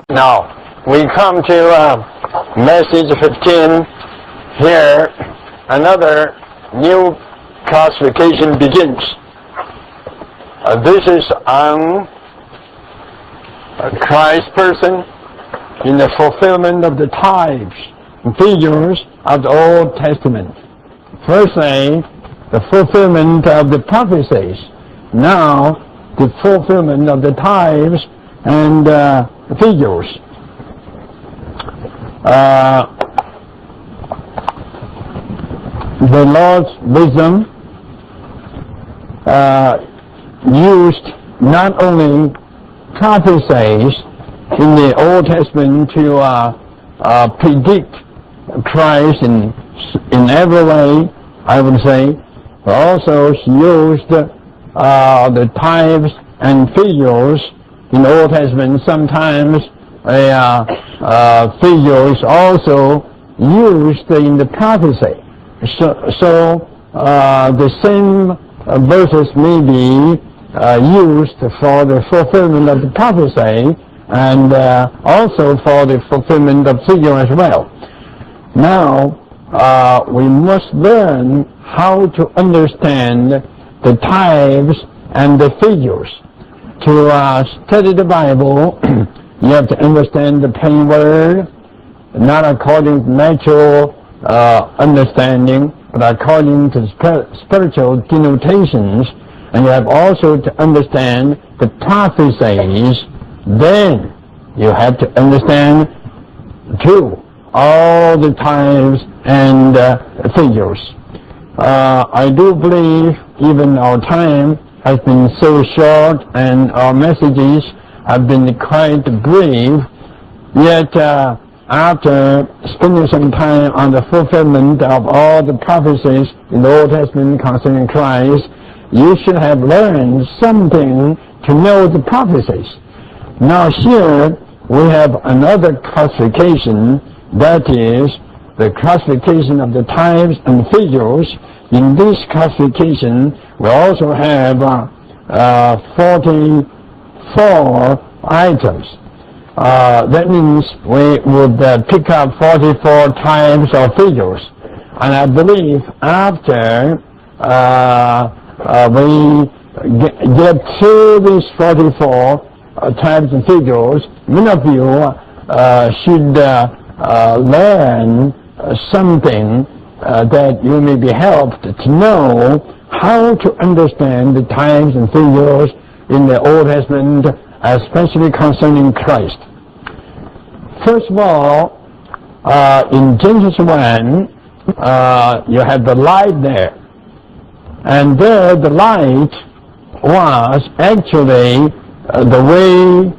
Now, we come to message 15. Here, another new classification begins. This is on Christ's person in the fulfillment of the types and figures of the Old Testament. Firstly, the fulfillment of the prophecies. Now, the fulfillment of the types and figures. The Lord's wisdom used not only prophecies in the Old Testament to predict Christ in every way, I would say, but also He used the types and figures in the Old Testament. Sometimes figures also used in the prophecy. So the same verses may be used for the fulfillment of the prophecy and also for the fulfillment of figure as well. Now, we must learn how to understand the types and the figures. To study the Bible, you have to understand the plain word, not according to natural understanding, but according to spiritual denotations. And you have also to understand the prophecies. Then you have to understand too all the types and figures. I do believe even our time has been so short and our messages have been quite brief, yet after spending some time on the fulfillment of all the prophecies in the Old Testament concerning Christ, you should have learned something to know the prophecies. Now here we have another classification, that is the classification of the types and figures. In this classification we also have 44 items. That means we would pick up 44 types of figures. And I believe after we get through these 44 types and figures, many of you should learn something that you may be helped to know how to understand the types and figures in the Old Testament, especially concerning Christ. First of all, in Genesis 1, you have the light there. And there the light was actually the way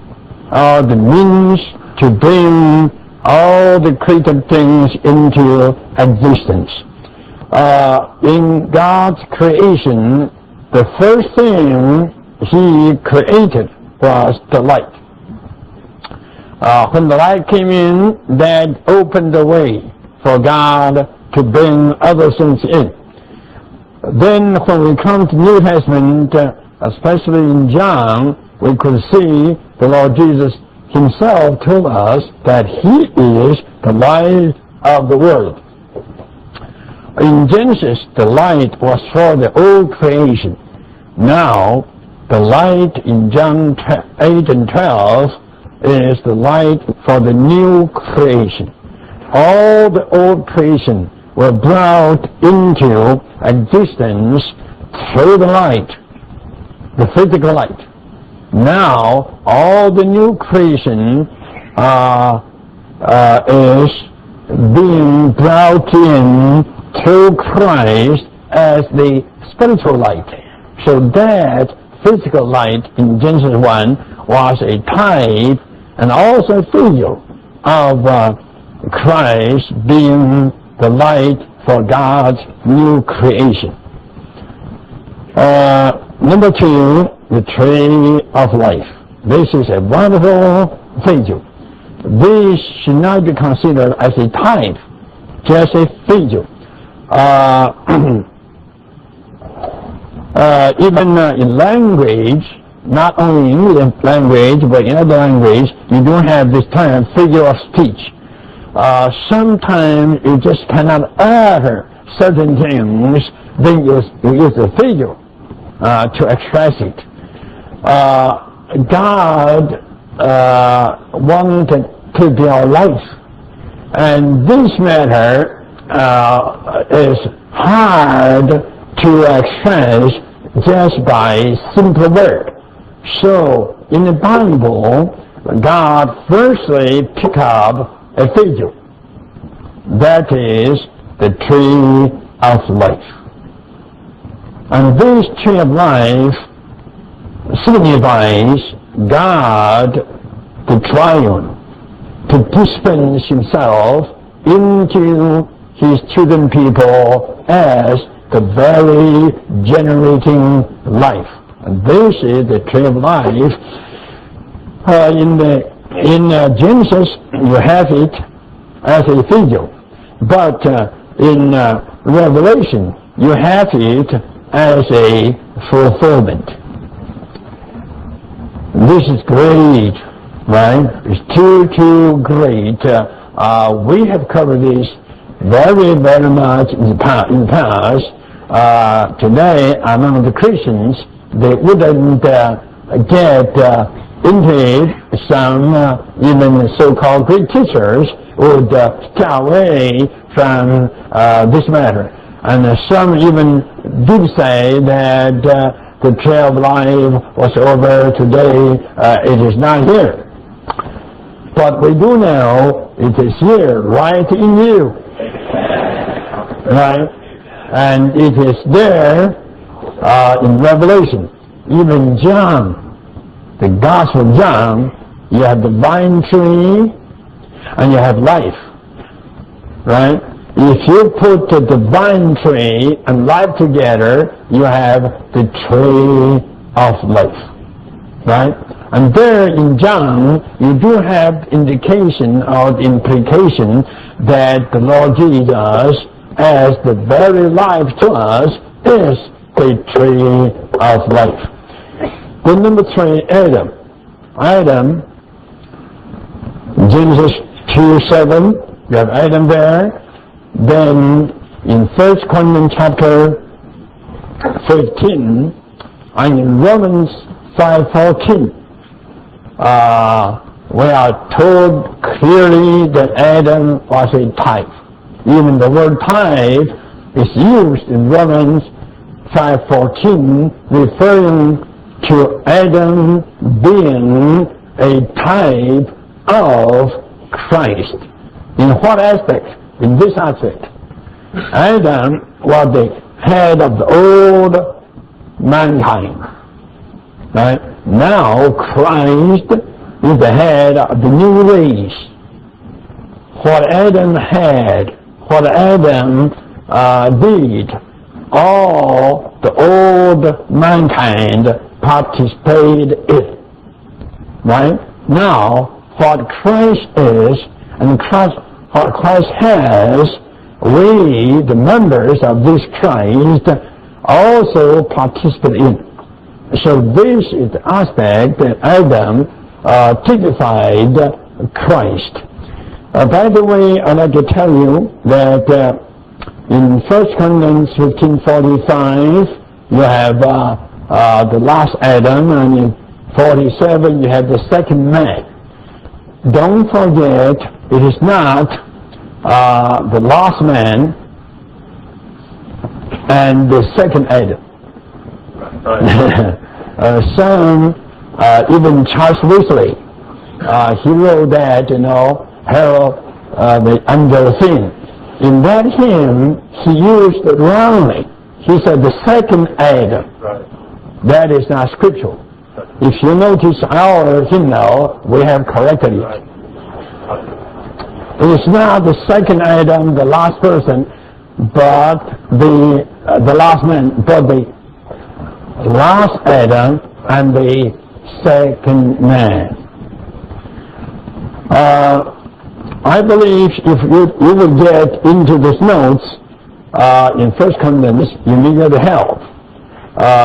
or the means to bring all the created things into existence. In God's creation, the first thing He created was the light. When the light came in, that opened the way for God to bring other things in. Then when we come to New Testament, especially in John, we could see the Lord Jesus Himself told us that He is the light of the world. In Genesis, the light was for the old creation. Now, the light in John 8 and 12 is the light for the new creation. All the old creation were brought into existence through the light, the physical light. Now, all the new creation is being brought in through Christ as the spiritual light. So that physical light in Genesis 1 was a type and also figure of Christ being the light for God's new creation. Number 2, the tree of life. This is a wonderful figure. This should not be considered as a type, just a figure. Even in language, not only in English language, but in other language, you don't have this term figure of speech. Sometimes you just cannot utter certain things, then you use a figure to express it. God wanted to be our life, and this matter is hard to express just by simple word. So in the Bible, God firstly picked up a figure, that is the tree of life. And this tree of life signifies God, the triune, to dispense himself into his chosen people as the very generating life. And this is the tree of life. In Genesis, you have it as a figure, but in Revelation, you have it as a fulfillment. This is great, right? It's too great. We have covered this very much in the past. Today, among the Christians, they wouldn't get into it. Some even so-called great teachers would stay away from this matter. And some even did say that the tree of life was over today. It is not here. But we do know it is here, right in you. Right? And it is there in Revelation. Even John, the Gospel of John, you have the vine tree and you have life. Right? If you put the vine tree and life together, you have the tree of life. Right? And there in John, you do have indication or implication that the Lord Jesus, as the very life to us, is the tree of life. Then number 3, Adam. Adam, Genesis 2:7, you have Adam there. Then in 1 Corinthians chapter 15 and in Romans 5:14, we are told clearly that Adam was a type. Even the word type is used in Romans 5:14, referring to Adam being a type of Christ. In what aspect? In this aspect. Adam was the head of the old mankind. Right? Now Christ is the head of the new race. What Adam had, what Adam did, all the old mankind participated in. Right? Now, what Christ is and what Christ has, we, the members of this Christ, also participate in. So this is the aspect that Adam typified Christ. By the way, I'd like to tell you that in 1 Corinthians 15:45, you have the last Adam, and in 47, you have the second man. Don't forget, it is not the last man and the second Adam. Some, even Charles Wesley, he wrote that, Harold, the angel thing. In that hymn, he used it wrongly. He said the second Adam. Right. That is not scriptural. If you notice our hymnal, we have corrected it. Right. It is not the second Adam, the last person, but the last man, but the last Adam and the second man. I believe if you will get into these notes in 1 Corinthians, you need the help.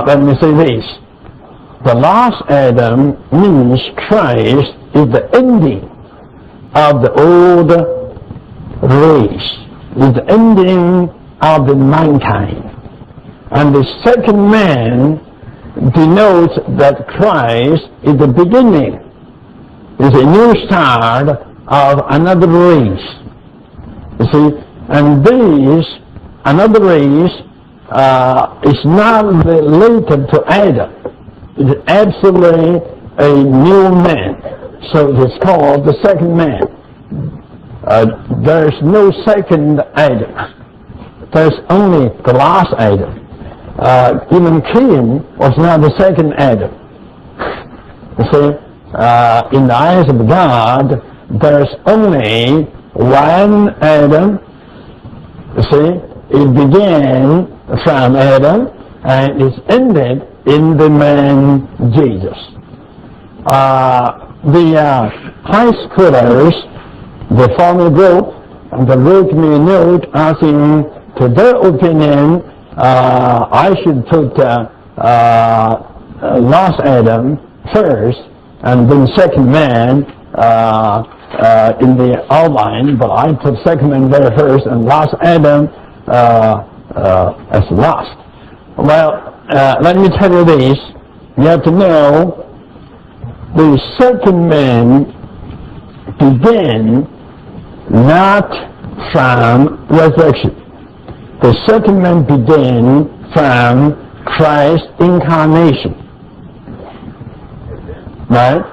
Let me say this. the last Adam means Christ is the ending of the old race, is the ending of the mankind. And the second man denotes that Christ is the beginning, is a new start of another race. You see, and this, another race, is not related to Adam. It is absolutely a new man. So it is called the second man. There is no second Adam. There's only the last Adam. Even Cain was not the second Adam. You see, in the eyes of God, there's only one Adam. You see, it began from Adam and is ended in the man Jesus. The high schoolers, the former group, they wrote me a note asking, to their opinion, I should put last Adam first and then second man in the outline, but I put second man there first and last Adam as last. Well, let me tell you this. You have to know the second man began not from resurrection. The second man began from Christ's incarnation. Right?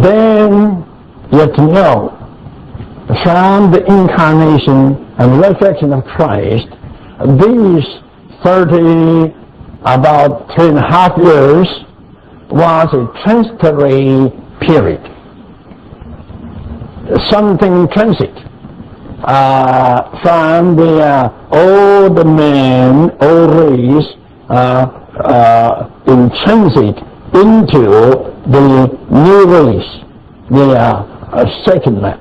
Then you have to know from the incarnation and resurrection of Christ, these about 3.5 years was a transitory period. Something transit from the old man, old race, in transit into the new race, the second man.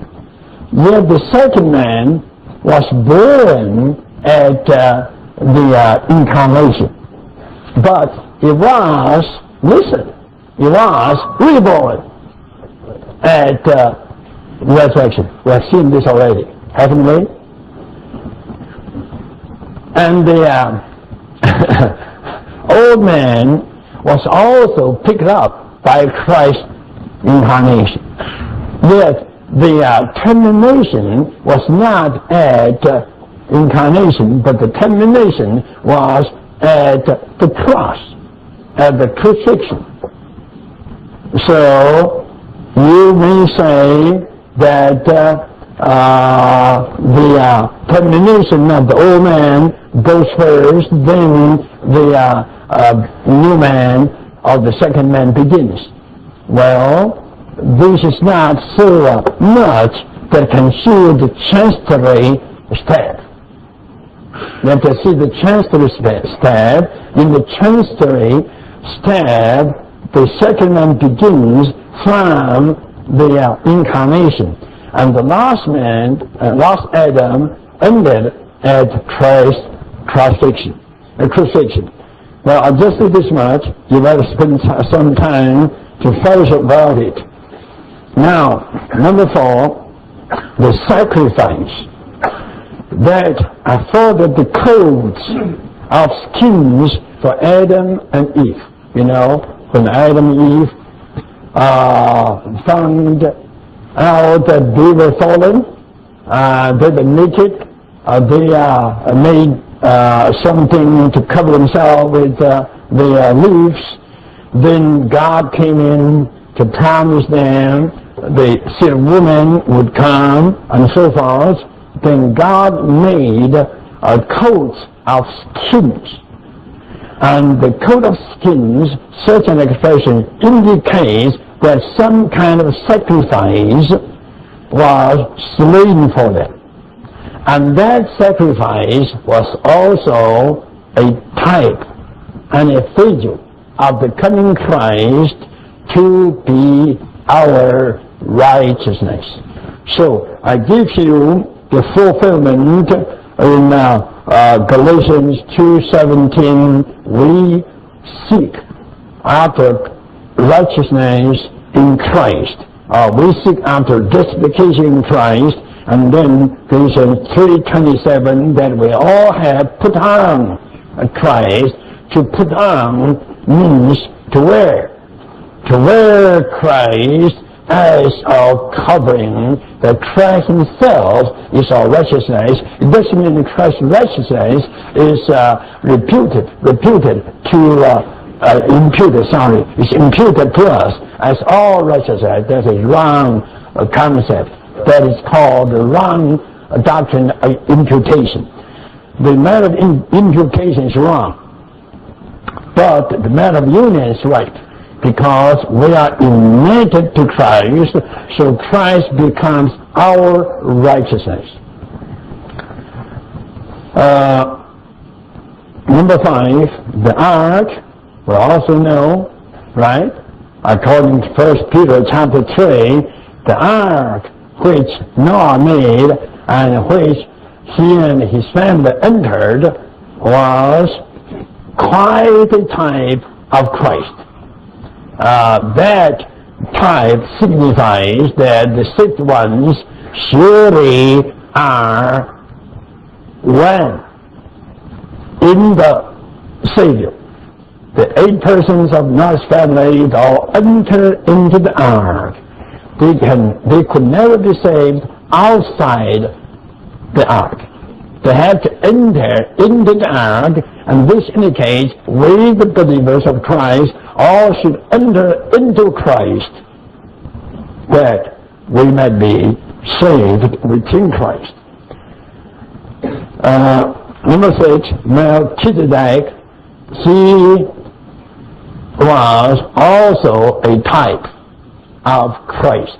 Yet the second man was born at the incarnation, but it was, listen, it was reborn at resurrection. We have seen this already, haven't we? And the old man was also picked up by Christ's incarnation. Yet the termination was not at incarnation, but the termination was at the cross, at the crucifixion. So you may say that the termination of the old man goes first, then the new man of the second man begins. Well, this is not so much that can see the transitory step. You have to see the transitory step. In the transitory step, the second man begins from the incarnation, and the last man, last Adam, ended at Christ's crucifixion. Well, I'll just say this much. You better spend some time to fellowship about it. Now, number 4, the sacrifice that afforded the coats of skins for Adam and Eve. You know, when Adam and Eve found out that they were fallen, they were naked, they made something to cover themselves with the leaves. Then God came in to promise them the seed woman would come and so forth. Then God made coats of skins. And the coat of skins, such an expression, indicates that some kind of sacrifice was slain for them. And that sacrifice was also a type and a figure of the coming Christ to be our righteousness. So I give you the fulfillment in Galatians 2:17. We seek after righteousness in Christ. We seek after justification in Christ, and then Galatians 3:27 that we all have put on Christ. To put on means to wear. To wear Christ as our covering, that Christ himself is our righteousness. It doesn't mean that Christ's righteousness is imputed to us as all righteousness. That is wrong concept. That is called the wrong doctrine of imputation. The matter of imputation is wrong, but the matter of union is right, because we are united to Christ, so Christ becomes our righteousness. Number 5, the ark, we also know, right? According to 1 Peter chapter 3, the ark which Noah made and which he and his family entered was quite a type of Christ. That type signifies that the 6 ones surely are one in the Savior. The 8 persons of Noah's family all enter into the ark. They could never be saved outside the ark. They have to enter into the ark, and this indicates we, the believers of Christ, all should enter into Christ, that we might be saved within Christ. Number 6, Melchizedek, he was also a type of Christ.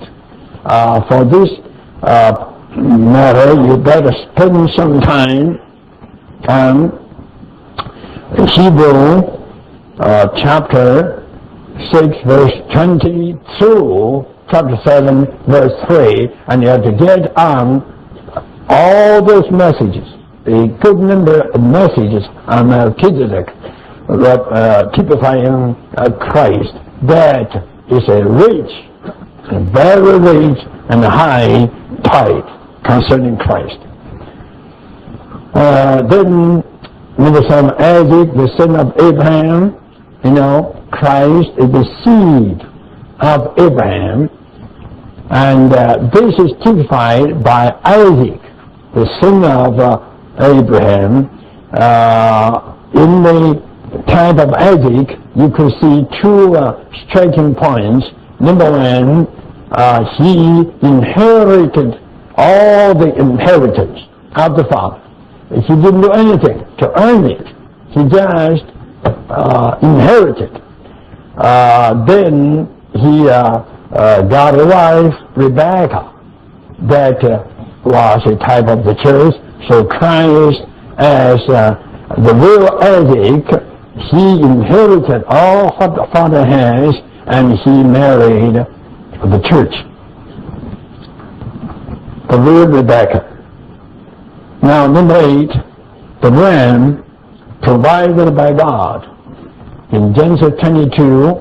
For this matter, you better spend some time on Hebrew chapter 6 verse 20 through chapter 7 verse 3, and you have to get on all those messages, a good number of messages on Melchizedek, typifying Christ. That is a rich, very rich and high type concerning Christ. Then number 7, Isaac, the son of Abraham. You know, Christ is the seed of Abraham, and this is typified by Isaac, the son of Abraham. In the type of Isaac, you can see 2 striking points. Number 1, he inherited all the inheritance of the Father. He didn't do anything to earn it. He just inherited. Then he got a wife, Rebecca, that was a type of the church. So Christ, as the real Isaac, he inherited all what the Father has, and he married the church, the real Rebecca. Now, number 8, the ram provided by God. In Genesis 22,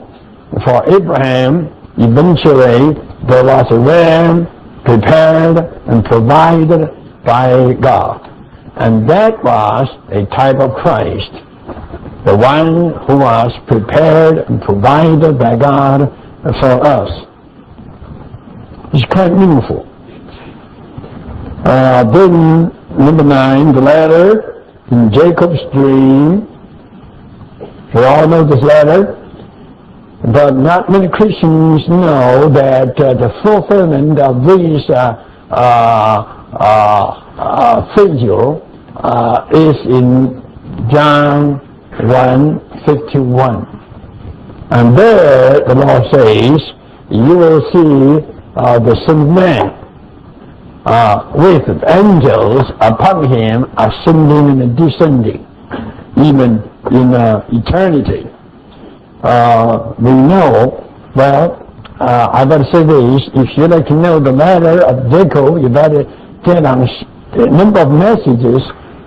for Abraham, eventually there was a ram prepared and provided by God. And that was a type of Christ, the one who was prepared and provided by God for us. It's quite meaningful. Then, number 9, the ladder in Jacob's dream. We all know this ladder, but not many Christians know that the fulfillment of this figure is in John 1:51. And there the Lord says, you will see the Son of Man with angels upon him, ascending and descending, even in eternity. We know, well, I better say this, if you'd like to know the ladder of Jacob, you better get on a number of messages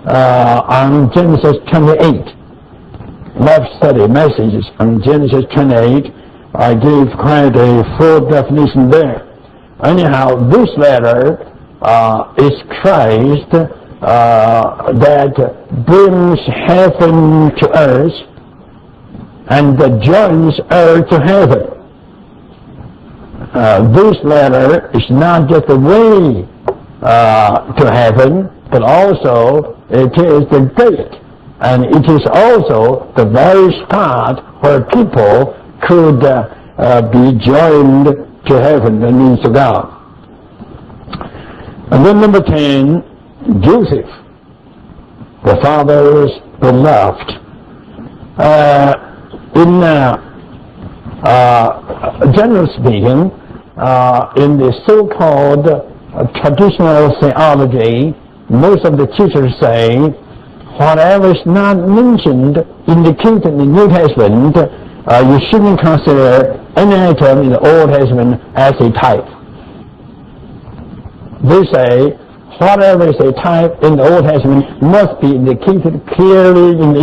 on Genesis 28. left study messages on Genesis 28, I gave quite a full definition there. Anyhow, this letter is Christ that brings heaven to earth and that joins earth to heaven. This letter is not just the way to heaven, but also it is the gate, and it is also the very spot where people could be joined to heaven, that means to God. And then number 10, Joseph, the father's beloved. Generally speaking, in the so-called traditional theology, most of the teachers say whatever is not mentioned, indicated in the New Testament, you shouldn't consider any item in the Old Testament as a type. They say whatever is a type in the Old Testament must be indicated clearly in the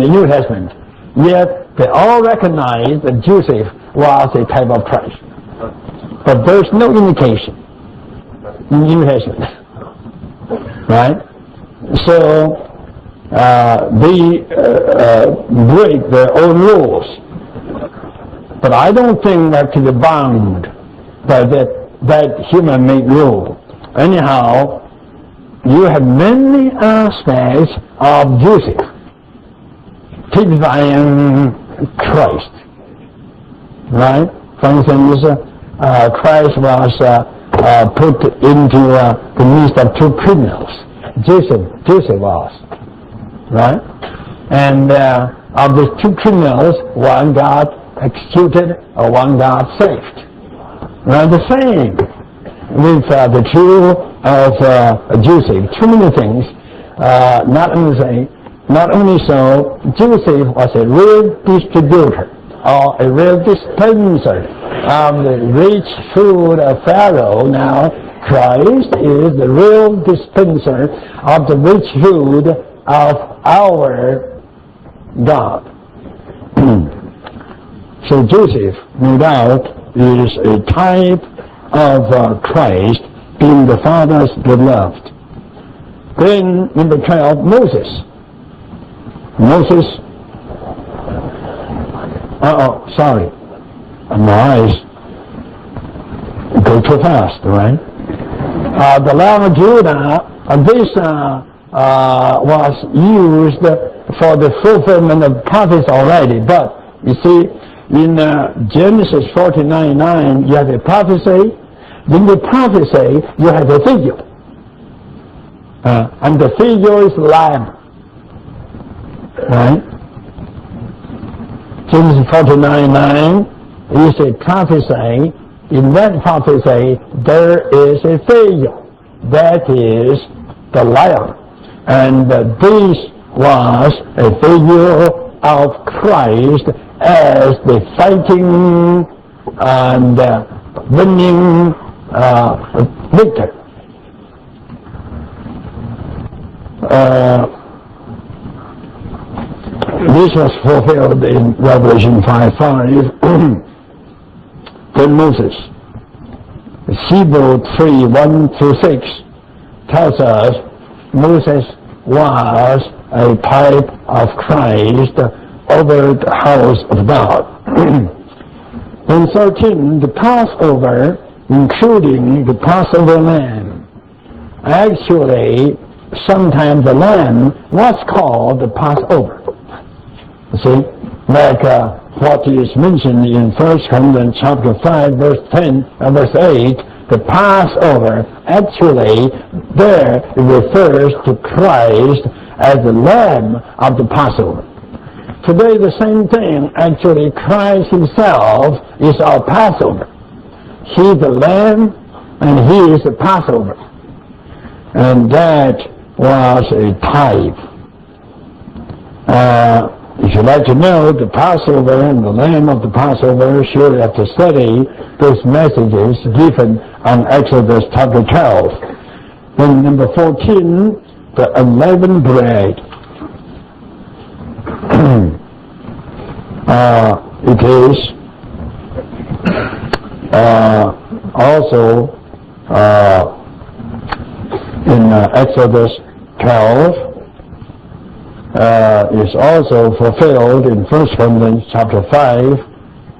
New Testament. Yet they all recognize that Joseph was a type of Christ. But there's no indication in the New Testament. Right? So they break their own rules. But I don't think that to be bound by that human-made rule. Anyhow, you have many aspects of Joseph typifying Christ. Right? For instance, Christ was put into the midst of two criminals. Joseph was, right? And of the two criminals, one got executed or one got saved. Right? The same with the two of Joseph. Too many things. Not only so, Joseph was a real distributor or a real dispenser of the rich food of Pharaoh. Now, Christ is the real dispenser of the rich food of our God. So Joseph, no doubt, is a type of Christ, being the Father's beloved. Then, number 12, Moses. Sorry. My eyes go too fast, right? The Lamb of Judah, this was used for the fulfillment of prophets already. But, you see, in Genesis 49:9, you have a prophecy. In the prophecy, you have a figure. And the figure is Lamb. Right? Genesis 49:9 is a prophecy. In that prophecy, there is a figure. That is the Lamb. And this was a figure of Christ as the fighting and winning victor. This was fulfilled in Revelation 5:5. Then Moses. Hebrews 3:1-6 tells us Moses was a type of Christ over the house of God. In 13, the Passover, including the Passover lamb. Actually, sometimes the lamb was called the Passover. See, like what is mentioned in 1 Corinthians chapter 5, verse 10 and verse 8, the Passover, actually, there it refers to Christ as the Lamb of the Passover. Today, the same thing. Actually, Christ himself is our Passover. He is the Lamb, and he is the Passover. And that was a type. If you'd like to know the Passover and the Lamb of the Passover, surely have to study those messages given on Exodus chapter 12. Then number 14, the unleavened bread. It is also in Exodus 12. Is also fulfilled in 1 Corinthians chapter 5.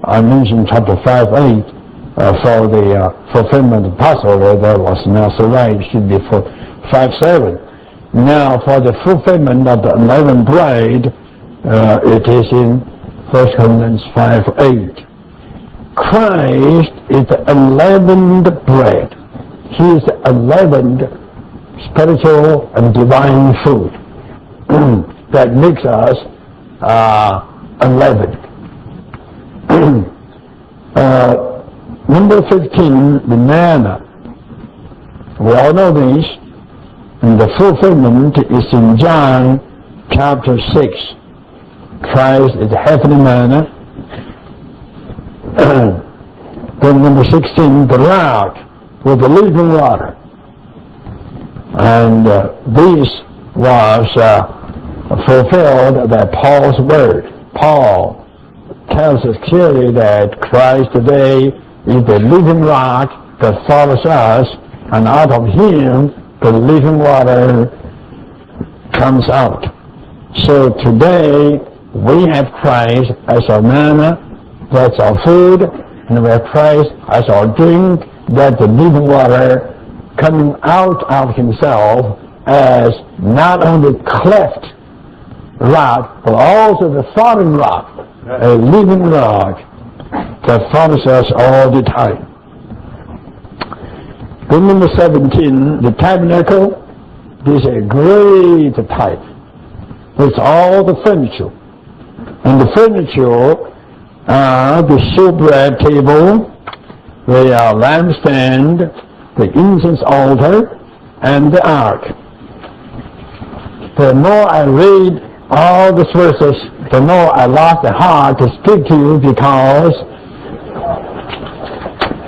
I mentioned chapter 5:8 for the fulfillment of Passover. That was not so right. It should be for 5:7. Now for the fulfillment of the unleavened bread, it is in 1 Corinthians 5:8. Christ is the unleavened bread. He is the unleavened spiritual and divine food that makes us unleavened. Number 15, the manna. We all know this, and the fulfillment is in John chapter 6. Christ is the heavenly manna. Then number 16, the rock with the living water. And this was fulfilled by Paul's word. Paul tells us clearly that Christ today is the living rock that follows us, and out of him the living water comes out. So today we have Christ as our manna, that's our food, and we have Christ as our drink, that's the living water coming out of himself as not only cleft rock, but also the solid rock, a living rock that follows us all the time. Then number 17, the tabernacle is a great type. It's all the furniture. And the furniture are the showbread table, the lampstand, the incense altar, and the ark. The more I read all these verses, the more I lost the heart to speak to you, because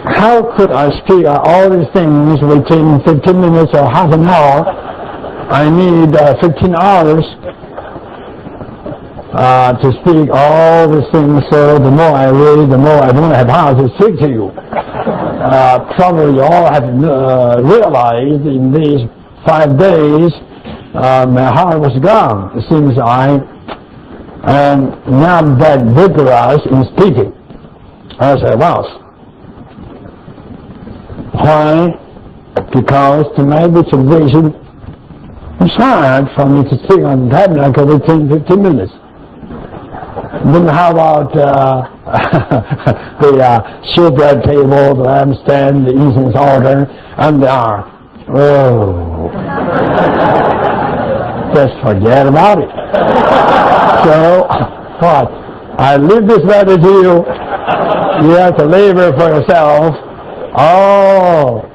how could I speak all these things within 15 minutes or half an hour? I need 15 hours to speak all these things, so the more I read, the more I don't have heart to speak to you. Probably you all have realized in these 5 days my heart was gone. It seems I am not that vigorous in speaking as I was. Why? Because to my visualization, it's hard for me to speak on the tabernacle within 15 minutes. Then how about the showbread table, the lampstand, the incense altar, and the ark? Oh, just forget about it. So, what? I leave this letter to you. You have to labor for yourself. All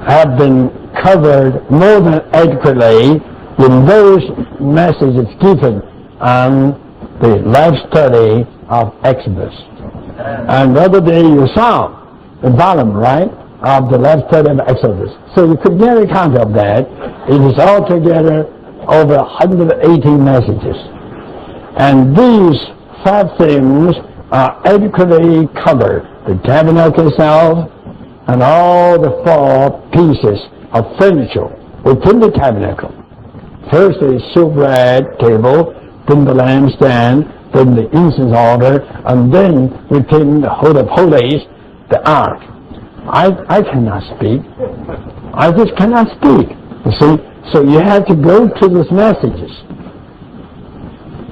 have been covered more than adequately in those messages given on the life study of Exodus. And the other day you saw the bottom, right, of the life study of Exodus. So you could get a count of that. It is altogether over 180 messages. And these 5 things are adequately covered. The tabernacle itself and all the 4 pieces of furniture within the tabernacle. First is showbread table, then the lampstand, then the incense altar, and then within the Holy of Holies, the ark. I cannot speak. I just cannot speak. You see? So you have to go to those messages.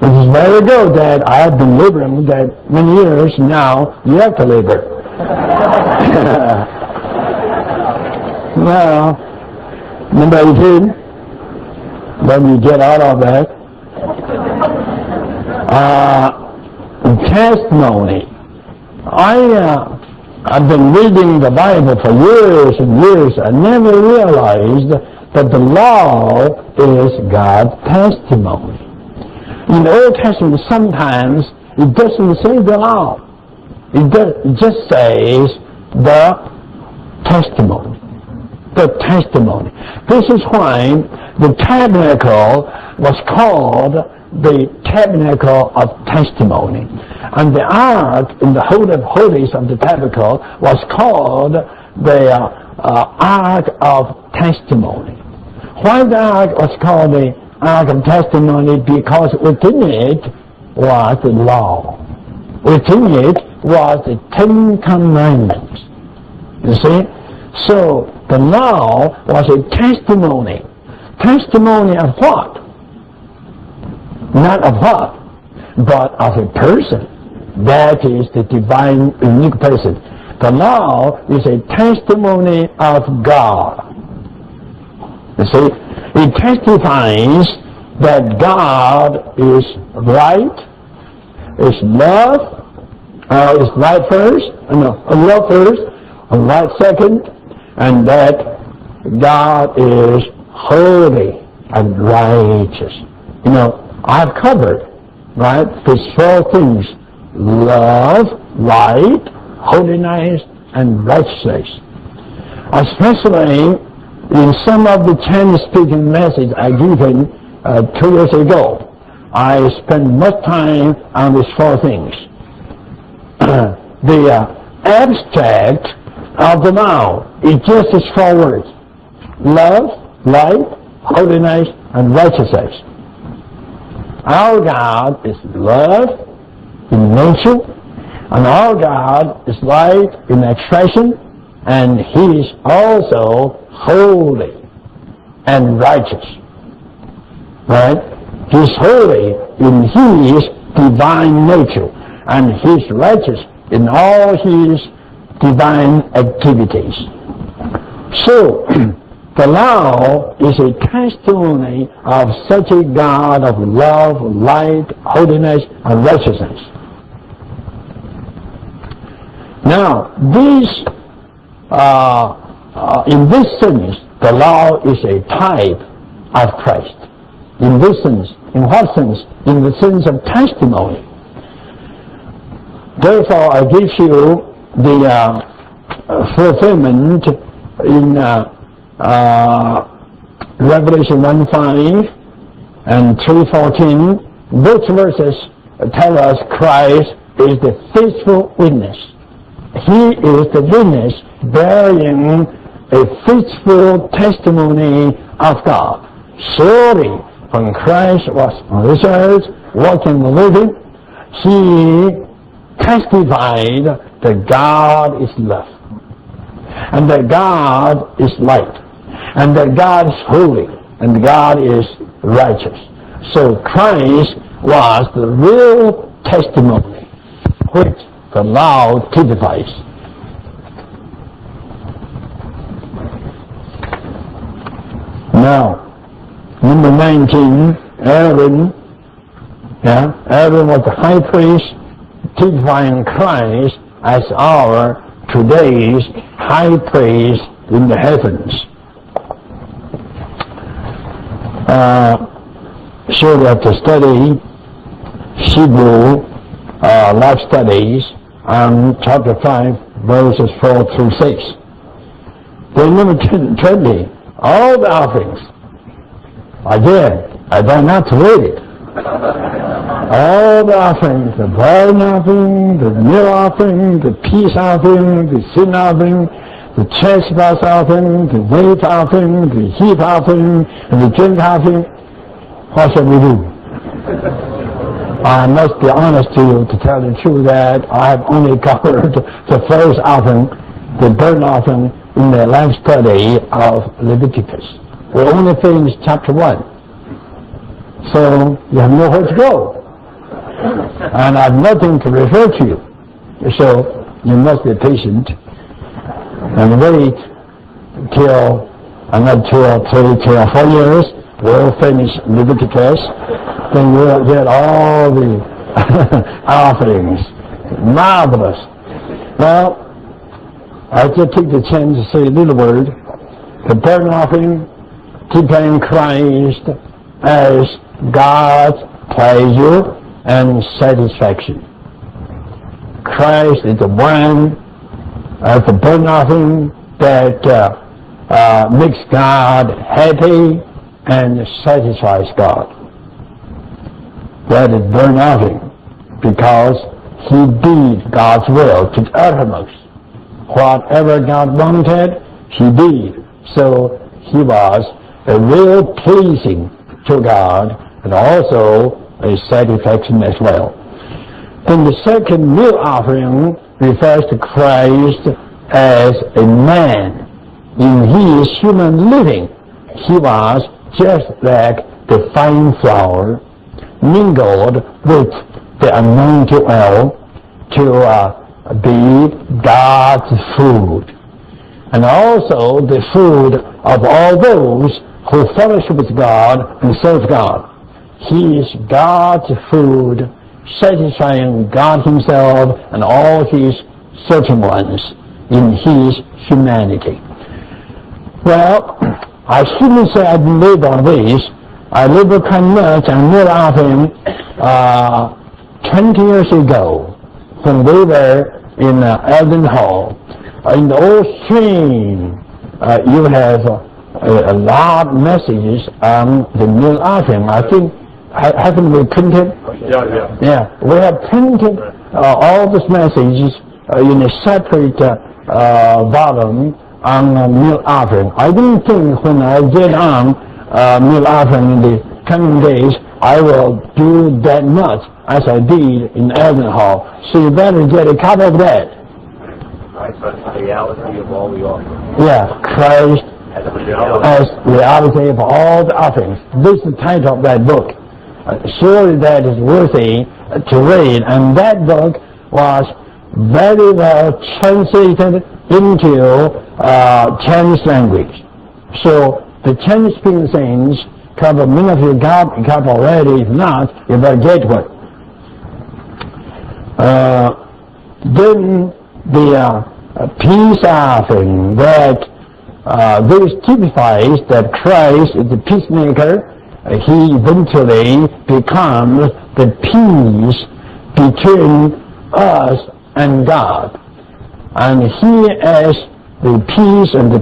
It is very good that I have been laboring that many years. Now you have to labor. Now, number 18, let me get out of that. Testimony. I've been reading the Bible for years and years. I never realized that the law is God's testimony. In the Old Testament, sometimes it doesn't say the law. It just says the testimony. The testimony. This is why the tabernacle was called the tabernacle of testimony. And the ark in the Holy of Holies of the tabernacle was called the Ark of Testimony. Why the ark was called the Ark of Testimony? Because within it was the law. Within it was the 10 Commandments. You see? So the law was a testimony. Testimony of what? Not of what, but of a person. That is the divine, unique person. The law is a testimony of God. You see, it testifies that God is right, is love, is right first, love first, and right second, and that God is holy and righteous. I've covered, right, these 4 things: love, light, holiness, and righteousness. Especially in some of the Chinese-speaking messages I given 2 years ago, I spent much time on these 4 things. The abstract of the law is just these 4 words: love, light, holiness, and righteousness. Our God is love in nature, and our God is light in expression, and He is also holy and righteous. Right? He is holy in His divine nature, and He is righteous in all His divine activities. So, the law is a testimony of such a God of love, light, holiness, and righteousness. Now, in this sense, the law is a type of Christ. In this sense. In what sense? In the sense of testimony. Therefore, I give you the fulfillment in Revelation 1:5 and 3:14. Both verses tell us Christ is the faithful witness. He is the witness bearing a faithful testimony of God. Surely, when Christ was on this earth, walking and living, He testified that God is love, and that God is light, and that God is holy, and God is righteous. So Christ was the real testimony which the law typifies. Now, number 19, Aaron was the high priest, typifying Christ as our today's high priest in the heavens. So we have to study Hebrew life studies on chapter 5, verses 4 through 6. Then number 20, all the offerings. Again, I dare not to read it. All the offerings, the burnt offering, the meal offering, the peace offering, the sin offering, the trespass offering, the weight offering, the heat offering, and the drink offering. What shall we do? I must be honest to you, to tell the truth, that I have only covered the first offering, the burnt offering, in the life study of Leviticus. We only finished chapter 1. So you have nowhere to go. And I have nothing to refer to you. So you must be patient and wait till another 2 or 4 years. We'll finish Leviticus. Then we'll get all the offerings. Marvelous. Well, I just take the chance to say a little word. The burnt offering, typifying Christ as God's pleasure and satisfaction. Christ is the one, the burnt offering that makes God happy and satisfies God. that is burnt offering, because he did God's will to the uttermost. Whatever God wanted, he did. So he was a real pleasing to God, and also a satisfaction as well. Then the second meal offering refers to Christ as a man. In his human living, he was just like the fine flour mingled with the anointing oil to be God's food, and also the food of all those who fellowship with God and serve God. He is God's food, satisfying God himself and all his certain ones in his humanity. Well, I shouldn't say I live on this. I lived quite much on meal offering 20 years ago when we were in Eldon Hall. In the old stream, you have a lot of messages on the meal offering. I think, haven't we printed? Yeah, we have printed all these messages in a separate volume on meal offering. I don't think when I get on meal offering in the coming days, I will do that much as I did in Eldon Hall. So you better get a copy of that. Christ as the reality of all the offerings. Yeah, Christ as reality of all the offerings. This is the title of that book. Surely that is worthy to read. And that book was very well translated into Chinese language. So the Chinese-speaking saints cover, many of you got a copy already. If not, you better get one. Then the peace offering, that this typifies that Christ is the peacemaker. He eventually becomes the peace between us and God. And he as the peace and the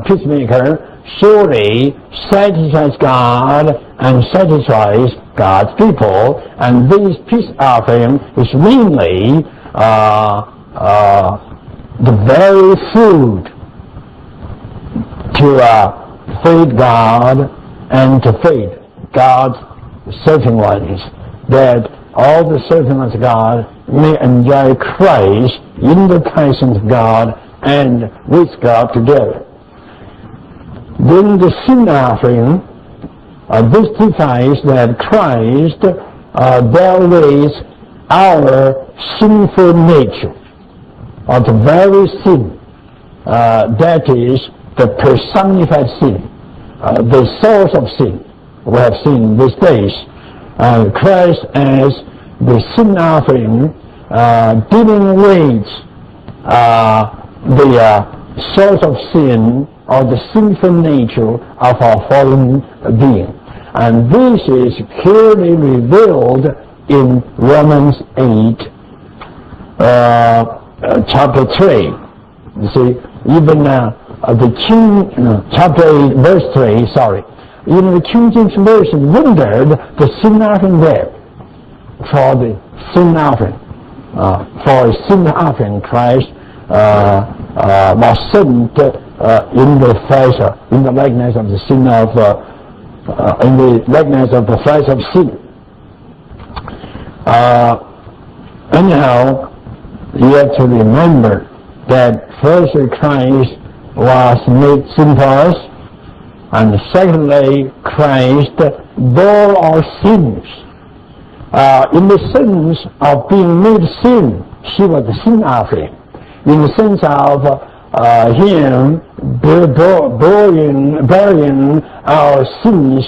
peacemaker surely satisfies God and satisfies God's people. And this peace offering is mainly the very food to feed God and to feed God's certain ones, that all the certain ones of God may enjoy Christ in the presence of God and with God together. Then the sin offering, this typifies that Christ dealt with our sinful nature, or the very sin, that is the personified sin, the source of sin. We have seen these days Christ as the sin offering, dealing with the source of sin, or the sinful nature of our fallen being. And this is clearly revealed in Romans 8, chapter 3. You see, even chapter 8, verse 3, sorry. Even the King James Version rendered the sin offering there for the sin offering. For a sin offering, Christ was sent in the flesh, in the likeness of the sin of, in the likeness of the flesh of sin. Anyhow, you have to remember that first Christ was made sin for us, and secondly, Christ bore our sins. In the sense of being made sin, he was the sin offering. In the sense of him bearing our sins,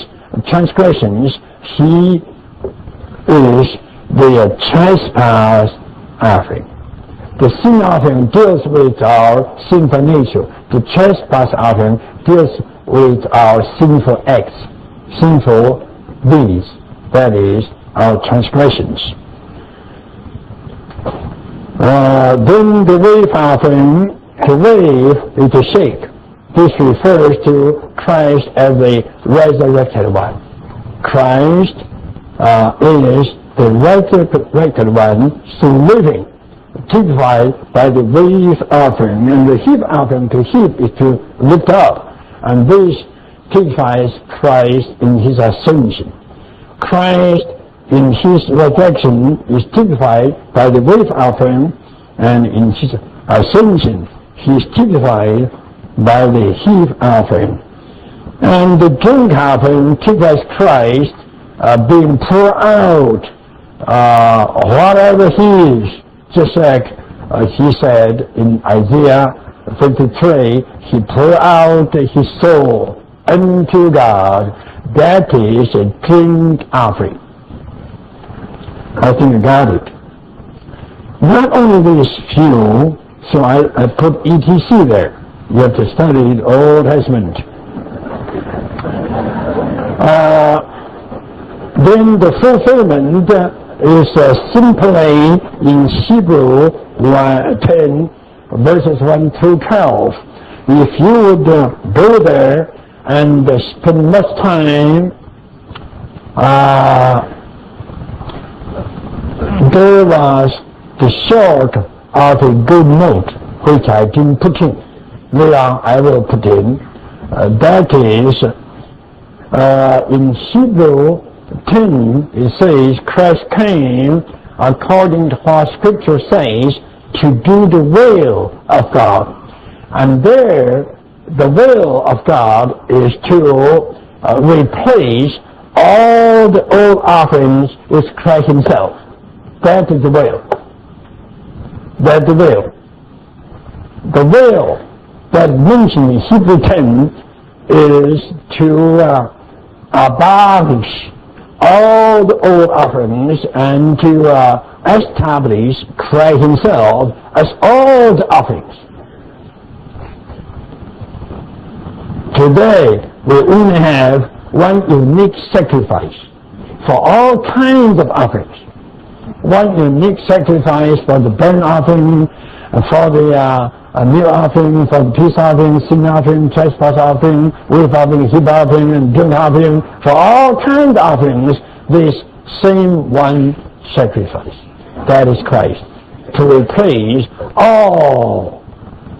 transgressions, he is the trespass offering. The sin offering deals with our sinful nature. The trespass offering deals with our sinful acts, sinful deeds, that is, our transgressions. Then the wave offering, to wave is to shake. This refers to Christ as the resurrected one. Christ is the resurrected one still living, typified by the wave offering, and the heap offering to heap is to lift up, and this typifies Christ in his ascension. Christ in his resurrection is typified by the wave offering, and in his ascension he is typified by the heap offering. And the drink offering typifies Christ being poured out, whatever he is, just like he said in Isaiah 53, he poured out his soul unto God. That is a drink offering. I think you got it. Not only this few, so I put ETC there. You have to study the Old Testament. Then the fulfillment is simply in Hebrew 10, verses 1 through 12. If you would go there and spend much time, there was the short of a good note, which I didn't put in. Later I will put in. That is, in Hebrew 10, it says, Christ came according to what Scripture says to do the will of God. And there, the will of God is to replace all the old offerings with Christ himself. That is the will. That's the will. The will that mentioned in Hebrew 10 is to abolish all the old offerings and to establish Christ himself as all the offerings. Today, we only have one unique sacrifice for all kinds of offerings. One unique sacrifice for the burnt offering, for the meal offering, for the peace offering, sin offering, trespass offering, wave offering, heap offering, and drink offering. For all kinds of offerings, this same one sacrifice. That is Christ. To replace all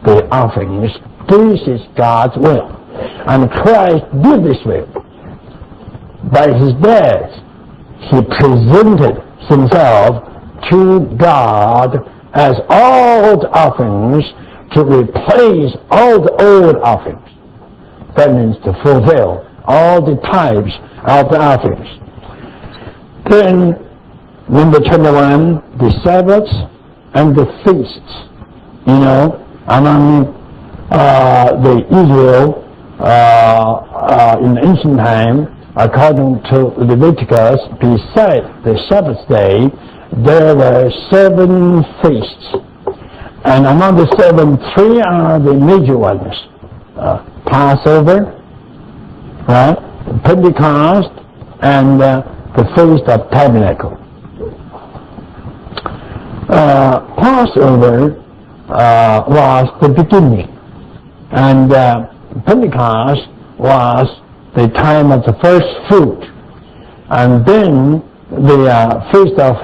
the offerings. This is God's will. And Christ did this will. By his death, he presented himself to God as all the offerings to replace all the old offerings. That means to fulfill all the types of the offerings. Then, number 21, the Sabbaths and the feasts. You know, among the Israel in ancient time, according to Leviticus, besides the Sabbath day, there were 7 feasts. And among the 7, 3 are the major ones. Passover, right? Pentecost, and the Feast of Tabernacle. Passover was the beginning, and Pentecost was the time of the first fruit, and then the Feast of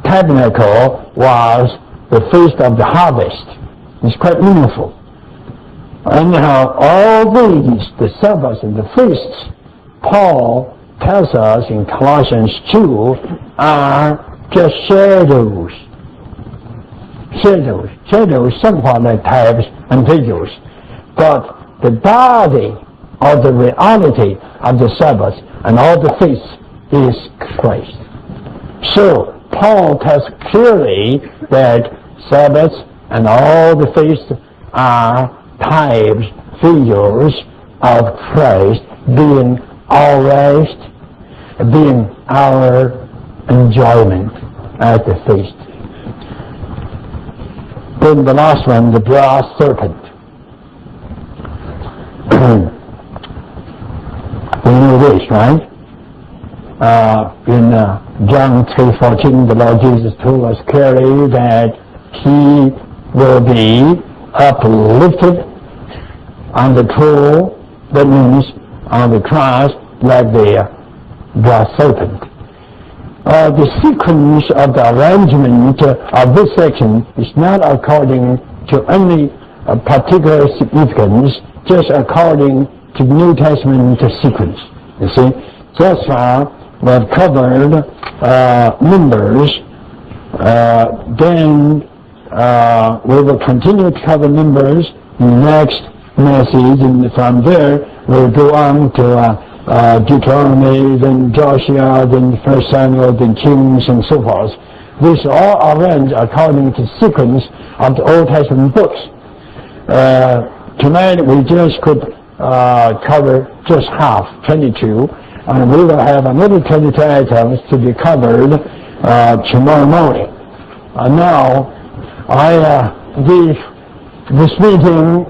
Tabernacle was the Feast of the Harvest. It's quite meaningful. Anyhow, all these, the Sabbaths and the feasts, Paul tells us in Colossians 2, are just shadows. Shadows, somewhat like types and figures. But the body or the reality of the Sabbath and all the feasts is Christ. So Paul tells clearly that Sabbaths and all the feasts are types, figures of Christ being our rest, being our enjoyment at the feast. Then the last one, the brass serpent. We know this, right? In John 3:14, the Lord Jesus told us clearly that he will be uplifted on the pole, that means on the cross, like the brass serpent. the sequence of the arrangement of this section is not according to any particular significance, just according to New Testament sequence. You see, thus far we have covered numbers. Then we will continue to cover numbers in the next message, and from there we'll go on to Deuteronomy, then Joshua, then 1 Samuel, then Kings, and so forth. These are all arranged according to sequence of the Old Testament books. Tonight we just could cover just half, 22, and we will have another 22 items to be covered tomorrow morning. Now I give this meeting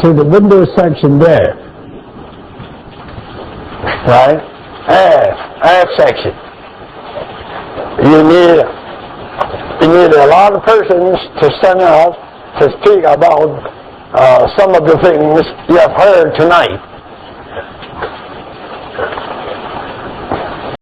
to the window section there. Right? F section. You need a lot of persons to stand up to speak about some of the things you have heard tonight.